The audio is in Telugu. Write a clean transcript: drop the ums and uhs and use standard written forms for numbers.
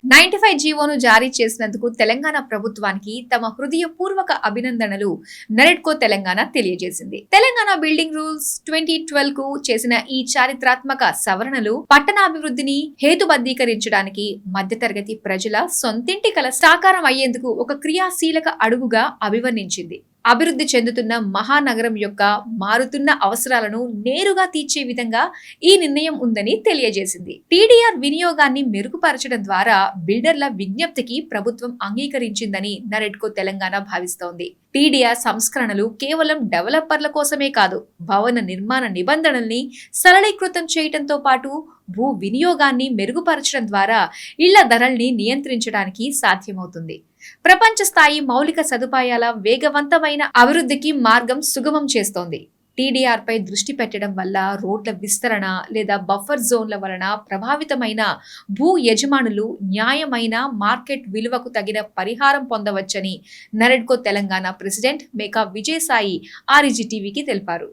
95 జీవోను జారీ చేసినందుకు తెలంగాణ ప్రభుత్వానికి తమ హృదయపూర్వక అభినందనలు నరెడ్కో తెలంగాణ తెలియజేసింది. తెలంగాణ బిల్డింగ్ రూల్స్ 2012 కు చేసిన ఈ చారిత్రాత్మక సవరణలు పట్టణాభివృద్ధిని హేతుబద్ధీకరించడానికి, మధ్యతరగతి ప్రజల సొంతింటి కల సాకారం అయ్యేందుకు ఒక క్రియాశీలక అడుగుగా అభివర్ణించింది. అభివృద్ధి చెందుతున్న మహానగరం యొక్క మారుతున్న అవసరాలను నేరుగా తీర్చే విధంగా ఈ నిర్ణయం ఉందని తెలియజేసింది. టీడీఆర్ వినియోగాన్ని మెరుగుపరచడం ద్వారా బిల్డర్ల విజ్ఞప్తికి ప్రభుత్వం అంగీకరించిందని నరెడ్కో తెలంగాణ భావిస్తోంది. టీడీఆర్ సంస్కరణలు కేవలం డెవలపర్ల కోసమే కాదు, భవన నిర్మాణ నిబంధనల్ని సరళీకృతం చేయడంతో పాటు భూ వినియోగాన్ని మెరుగుపరచడం ద్వారా ఇళ్ల ధరల్ని నియంత్రించడానికి సాధ్యమవుతుంది. ప్రపంచ స్థాయి మౌలిక సదుపాయాల వేగవంతమైన అభివృద్ధికి మార్గం సుగమం చేస్తోంది. టీడీఆర్ పై దృష్టి పెట్టడం వల్ల రోడ్ల విస్తరణ లేదా బఫర్ జోన్ల వలన ప్రభావితమైన భూ యజమానులు న్యాయమైన మార్కెట్ విలువకు తగిన పరిహారం పొందవచ్చని నరెడ్కో తెలంగాణ ప్రెసిడెంట్ మేకా విజయసాయి ఆర్ఈజీ టీవీకి తెలిపారు.